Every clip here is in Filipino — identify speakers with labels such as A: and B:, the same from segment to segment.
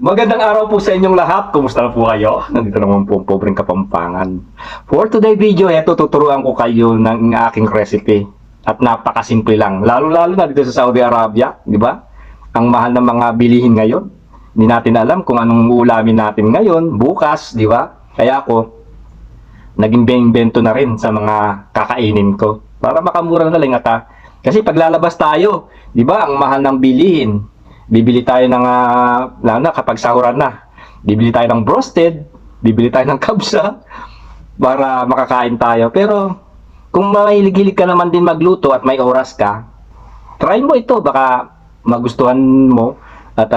A: Magandang araw po sa inyong lahat. Kumusta na po kayo? Nandito naman po ang pobreng Kapampangan. For today video, eto tuturuan ko kayo ng aking recipe. At napakasimple lang. Lalo-lalo na dito sa Saudi Arabia, di ba? Ang mahal ng mga bilihin ngayon. Hindi natin alam kung anong ulamin natin ngayon, bukas, di ba? Kaya ako, naging bento na rin sa mga kakainin ko. Para makamura na lang ata. Kasi paglalabas tayo, di ba, ang mahal ng bilihin. Bibili tayo ng, lalo na kapag sahuran na, bibili tayo ng broasted, bibili tayo ng kabsa, para makakain tayo. Pero, kung mahilig-hilig ka naman din magluto at may oras ka, try mo ito, baka magustuhan mo. At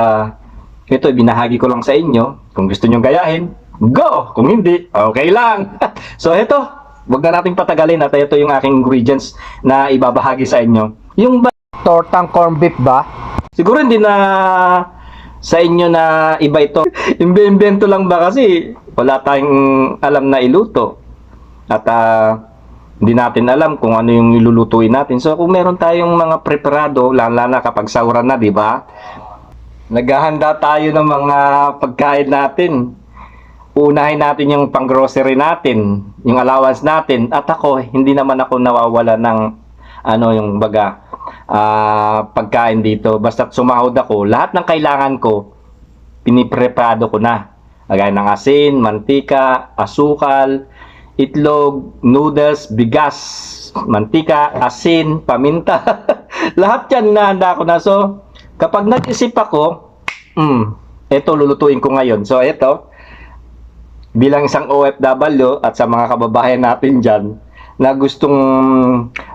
A: ito, binahagi ko lang sa inyo. Kung gusto nyo gayahin, go! Kung hindi, okay lang. So, ito, wag na nating patagalin at ito yung aking ingredients na ibabahagi sa inyo. Yung tortang corned beef ba? Siguro hindi na sa inyo na iba ito. Imbento lang ba kasi wala tayong alam na iluto. At hindi natin alam kung ano yung ilulutuin natin. So kung meron tayong mga preparado, lalo na kapag sahuran na, di ba? Naghahanda tayo ng mga pagkain natin. Unahin natin yung pang-grocery natin, yung allowance natin. At ako, hindi naman ako nawawala ng yung baga pagkain dito. Basta sumahod ako, lahat ng kailangan ko pinipreparado ko na. Kagaya ng asin, mantika, asukal, itlog, noodles, bigas, mantika, asin, paminta. Lahat yan nahanda ko na. So kapag nag-isip ako, ito lulutuin ko ngayon. So ito, bilang isang OFW at sa mga kababayan natin dyan na gustong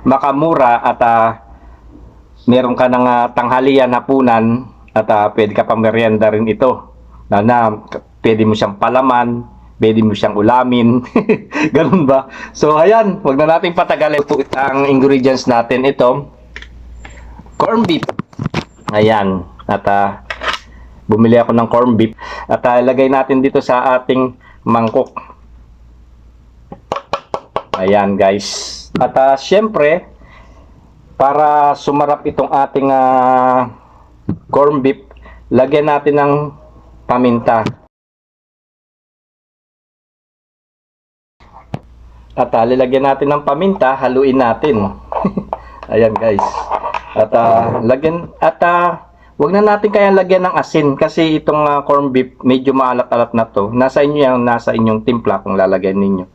A: makamura at meron ka ng tanghalian, hapunan at pwede ka pang merienda rin ito na pwede mo siyang palaman, pwede mo siyang ulamin. Ganun ba? So ayan, wag na natin patagalin. Ang ingredients natin ito, corned beef. Ayan, at bumili ako ng corned beef at ilagay natin dito sa ating mangkok. Ayan guys. At syempre, para sumarap itong ating corned beef, lagyan natin ng paminta. At lalagyan natin ng paminta, haluin natin. Ayan guys. At wag na natin kaya lagyan ng asin kasi itong corned beef medyo maalat-alat na to. Nasa inyo yan, nasa inyong timpla kung lalagyan ninyo.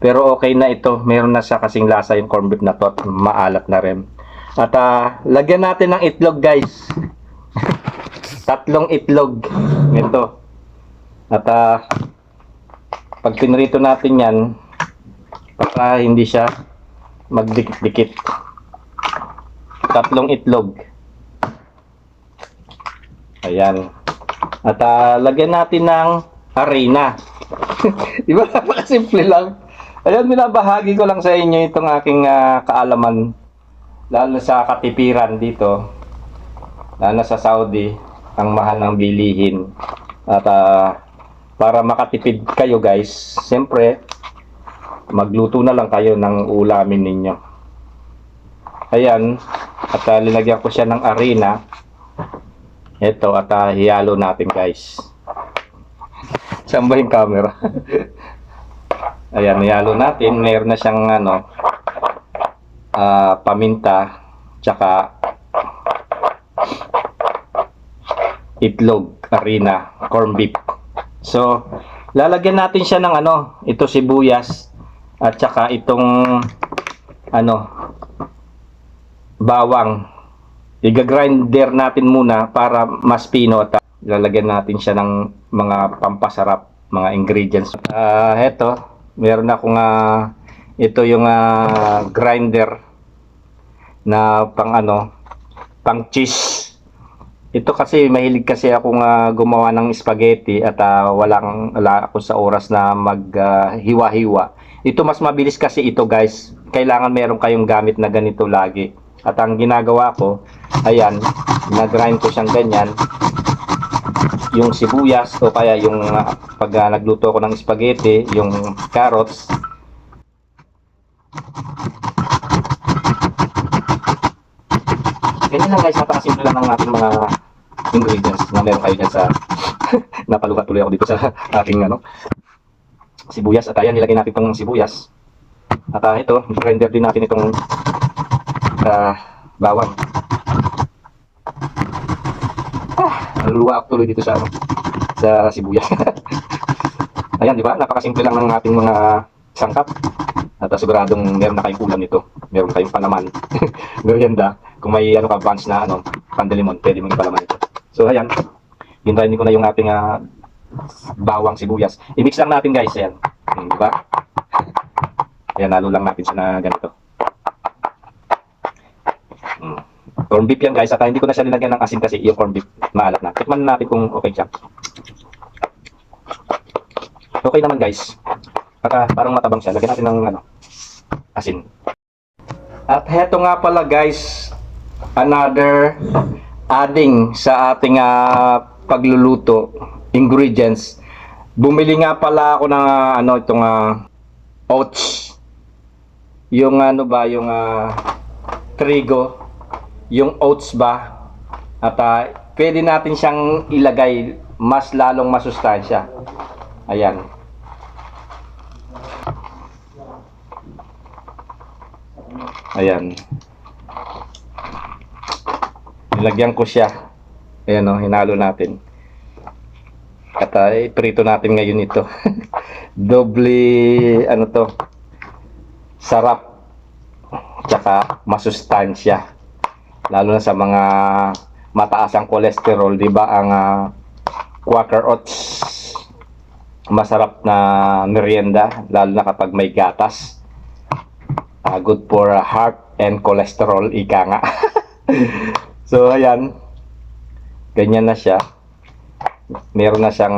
A: Pero okay na ito, meron na siya kasing lasa yung corned beef na to at maalat na rin. At lagyan natin ng itlog guys. 3 itlog. Ito. At pag pinrito natin yan, para hindi siya magdikit-dikit. 3 itlog. Ayan. At lagyan natin ng harina. Diba? Napakasimple lang. Ayan, binabahagi ko lang sa inyo itong aking kaalaman. Lalo sa katipiran dito. Lalo sa Saudi, ang mahal ng bilihin. At para makatipid kayo guys, siyempre, magluto na lang kayo ng ulamin ninyo. Ayan. At linagyan ko siya ng harina. Ito, at hiyalo natin guys. Saan ba yung camera? Ayan, hiyalo natin. Meron na siyang paminta, tsaka itlog, harina, corned beef. So, lalagyan natin siya ng ito sibuyas, at tsaka itong bawang. Iga-grinder natin muna para mas pino at lalagyan natin siya ng mga pampasarap, mga ingredients. Heto, meron akong ito yung grinder na pang cheese. Ito kasi mahilig kasi akong gumawa ng spaghetti at wala ako sa oras na maghiwa-hiwa. Ito mas mabilis kasi ito guys. Kailangan meron kayong gamit na ganito lagi. At ang ginagawa ko, ayan, nag-grind ko siyang ganyan. Yung sibuyas o kaya yung pag nagluto ko ng spaghetti, yung carrots. Ganyan lang guys, napakasimple lang ng ating mga ingredients na meron kayo dyan sa Napalukat tuloy ako dito sa aking sibuyas. At ayan, nilagay natin itong sibuyas. At ito, render din natin itong bawang. Naluluwa ako tuloy dito sa sibuyas. Ayan, di ba? Napakasimple lang ng ating mga sangkap. At siguradong meron na kayong ulam nito. Meron kayong panaman. Merienda. Kung may ka brunch na pandalimon, pwede mong ipalaman ito. So ayan, ginrainin ko na yung ating bawang sibuyas. I-mix lang natin guys, ayan. Di ba? Ayan, halo lang natin siya na ganito. Corn beef yan guys, at hindi ko na siya nilagyan ng asin kasi yung corn beef maalat na. Tikman natin kung okay siya. Okay naman guys. At parang matabang siya. Lagyan natin ng asin. At heto nga pala guys, another adding sa ating pagluluto ingredients. Bumili nga pala ako ng itong oats. Yung yung trigo, yung oats ba. At pwede natin siyang ilagay mas lalong masustansya. Ayan. Ayan. Nilagyan ko siya. Ayan hinalo natin. At prito natin ngayon ito. Doble sarap. Tsaka masustansya. Lalo na sa mga mataas ang cholesterol, 'di ba? Ang Quaker Oats masarap na merienda, lalo na kapag may gatas. Good for heart and cholesterol, ika nga. So ayan, ganyan na siya. Meron na siyang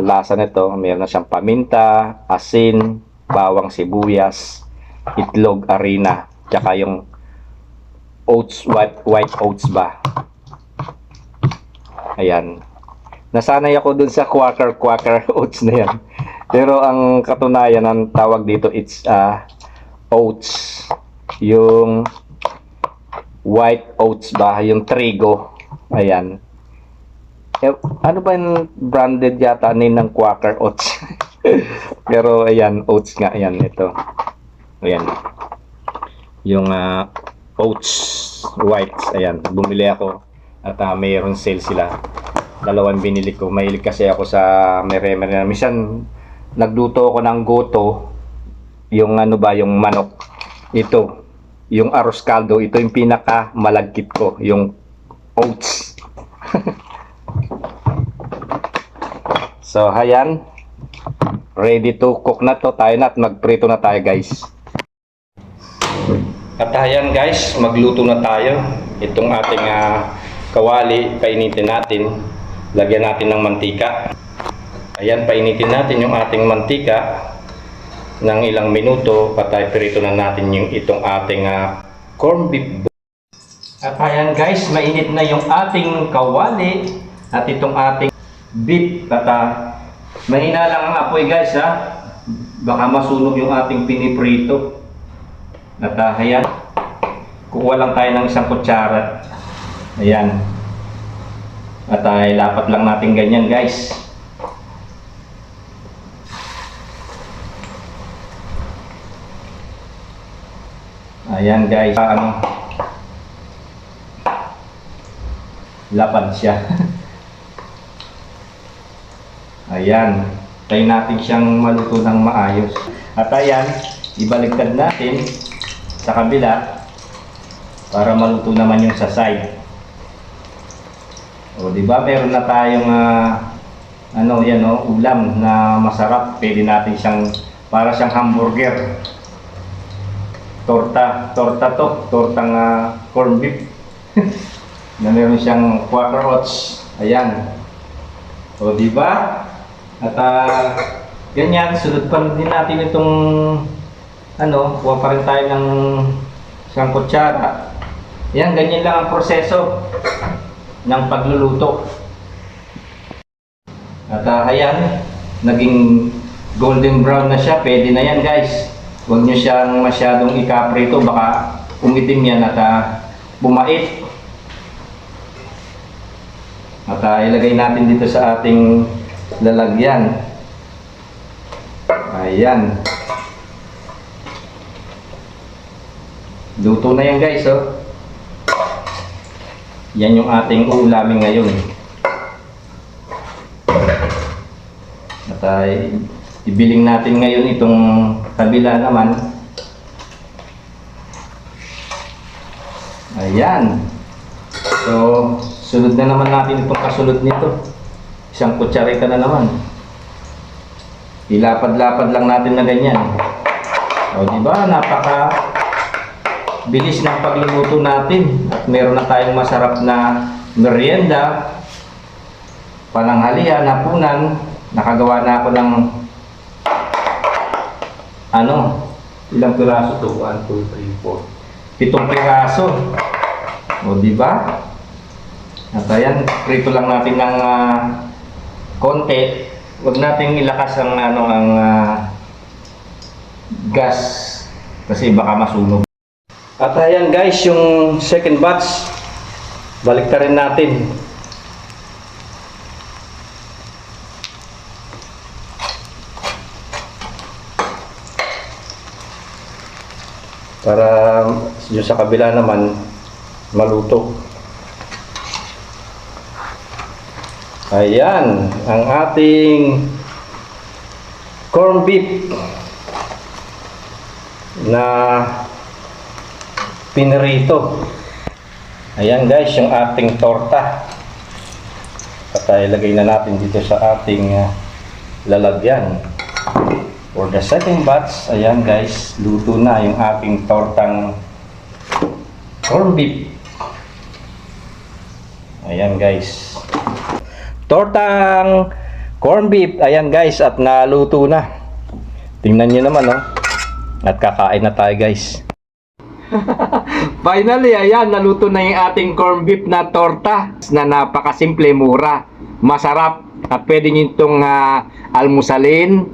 A: lasa nito. Meron na siyang paminta, asin, bawang sibuyas, itlog, harina, tsaka yung oats, white oats ba. Ayan. Nasanay ako dun sa Quaker oats na yan. Pero ang katunayan ng tawag dito, it's oats. Yung white oats ba, yung trigo. Ayan. Ano ba yung branded yata name ng Quaker Oats? Pero ayan, oats nga. Ayan, ito. Ayan. Yung oats whites. Ayan, bumili ako. At mayroon sale sila. Dalawang binili ko. Mahilig kasi ako sa mere-mere. Minsan, nagluto ako ng goto. Yung yung manok. Ito. Yung arroz caldo. Ito yung pinaka malagkit ko. Yung oats. So, ayan. Ready to cook na to. Tayo na at magprito na tayo guys. At ayan guys, magluto na tayo. Itong ating kawali, painitin natin. Lagyan natin ng mantika. Ayan, painitin natin yung ating mantika ng ilang minuto. Patay, prito na natin yung itong ating corn beef. At ayan guys, mainit na yung ating kawali at itong ating beef. At mahina lang ang apoy guys baka masunog yung ating piniprito. At ayan, kukuha lang tayo ng isang kutsara. Ayan. At ilapat lang natin ganyan guys. Ayan guys, lapad siya. Ayan, tayo natin siyang maluto ng maayos. At ayan, ibaliktad natin sa kabila para maluto naman yung sa side. O di ba meron na tayong ulam na masarap. Pwede natin siyang para siyang hamburger. Tortang corn beef. Na meron siyang Quaker Oats. Ayan. O di ba? At ganyan, sunod pa din natin itong kuha pa rin tayo ng isang kutsara. Yan, ganyan lang ang proseso ng pagluluto. At ayan, naging golden brown na siya. Pwede na yan guys. Huwag nyo siyang masyadong ikaprito, baka umitim yan at bumait. At ilagay natin dito sa ating lalagyan. Ayan. Luto na yan guys, oh. Yan yung ating ulamin ngayon. At ibiling natin ngayon itong kabila naman. Ayan. So, sunod na naman natin itong kasunod nito. Isang kutsarita na naman. Ilapad-lapad lang natin na ganyan. O, diba? Napaka bilis ng pagluluto natin. At meron na tayong masarap na merienda, pananghalian, hapunan. Nakagawa na ako ng ilang piraso to? 1, 2, 3, 4. 7 piraso. O, diba? At ayan, prito lang natin ng konti. Huwag nating ilakas ang gas kasi baka masunog. At ayan guys, yung second batch, balik rin natin. Para yung sa kabila naman maluto. Ayan, ang ating corned beef na pinirito. Ayan guys, yung ating torta. At ilagay na natin dito sa ating lalagyan. For the second batch, ayan guys, luto na yung ating tortang corned beef. Ayan guys. Tortang corned beef, ayan guys, at naluto na. Tingnan nyo naman, oh. At kakain na tayo guys. Finally, ayan, naluto na yung ating corned beef na torta na napakasimple, mura, masarap. At pwede nyo itong almusalin,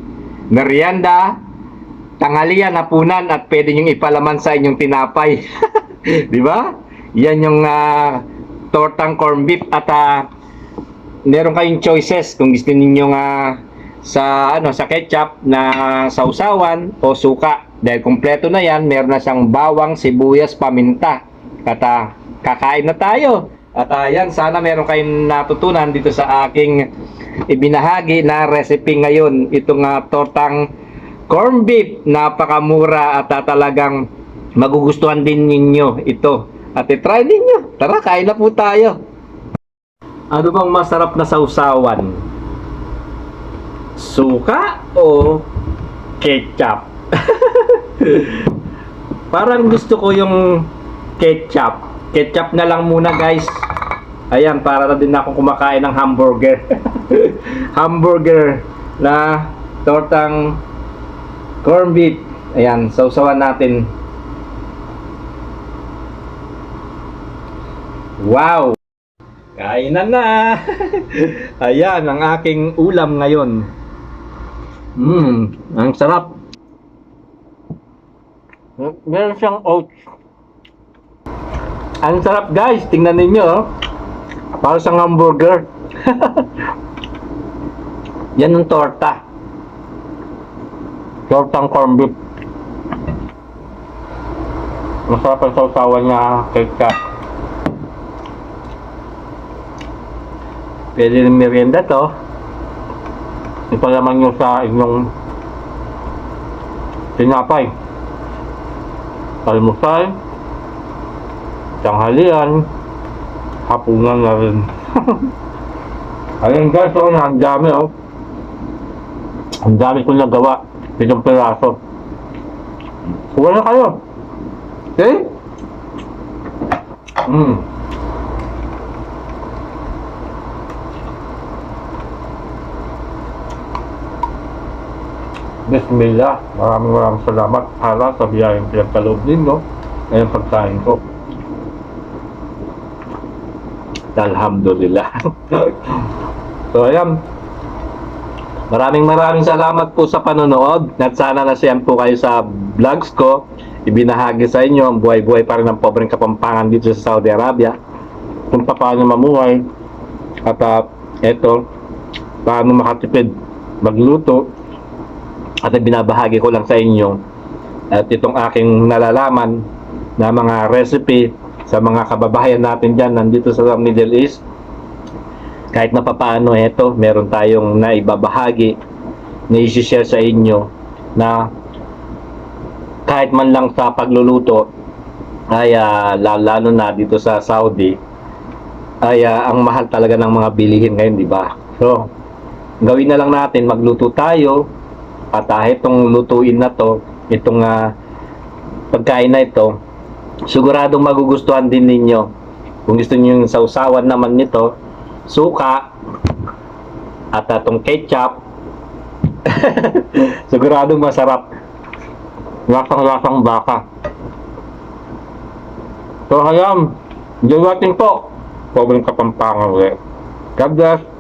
A: merienda, tanghalian, hapunan, at pwede nyo ipalaman sa inyong tinapay. Di ba? Yan yung tortang corned beef. At meron kayong choices kung gusto niyo sa ketchup na sausawan o suka. Dahil kumpleto na yan, meron na siyang bawang, sibuyas, paminta. At kakain na tayo. At yan, sana meron kayong natutunan dito sa aking ibinahagi na recipe ngayon. Itong tortang corned beef, napakamura at talagang magugustuhan din ninyo ito. At try ninyo. Tara, kain na po tayo. Ano bang masarap na sausawan? Suka o ketchup? Parang gusto ko yung ketchup. Ketchup na lang muna guys. Ayan, para na din ako kumakain ng hamburger. Hamburger na tortang corned beef. Ayan, sausawan natin. Wow! Kainan na! Ayan, ang aking ulam ngayon. Ang sarap. Meron siyang oats. Ang sarap guys, tingnan ninyo, oh. Para siyang hamburger. Yan yung torta. Tortang corned beef. Masarap ang sausawan niya, ketchup. Pwede rin merienda to. Ipalaman nyo sa inyong tinapay. Almusal, tanghalian, hapunan na rin. Ayun guys, oh, ang dami, oh. Ang dami kong nagawa. 7 piraso. Kuha na kayo. Okay? Bismillah, maraming salamat para sa biyayang pinagkaloob ninyo ngayong pagkain ko. Alhamdulillah. So ayan, maraming salamat po sa panonood at sana nasiyahan po kayo sa vlogs ko. Ibinahagi sa inyo ang buhay-buhay pa rin ng pobreng Kapampangan dito sa Saudi Arabia, kung paano mamuhay At eto, paano makatipid magluto. At binabahagi ko lang sa inyo at itong aking nalalaman na mga recipe sa mga kababayan natin dyan nandito sa Middle East. Kahit na papaano, eto, meron tayong naibabahagi na i-share sa inyo na kahit man lang sa pagluluto ay lalo na dito sa Saudi ay ang mahal talaga ng mga bilihin ngayon, di ba? So, gawin na lang natin, magluto tayo at itong lutuin na to, itong pagkain na ito, siguradong magugustuhan din ninyo. Kung gusto niyo yung sausawan naman nito, suka at itong ketchup, siguradong masarap. Lasang-lasang baka. So, hayam, enjoy watching po. Pobreng Kapampangan ulit. God bless.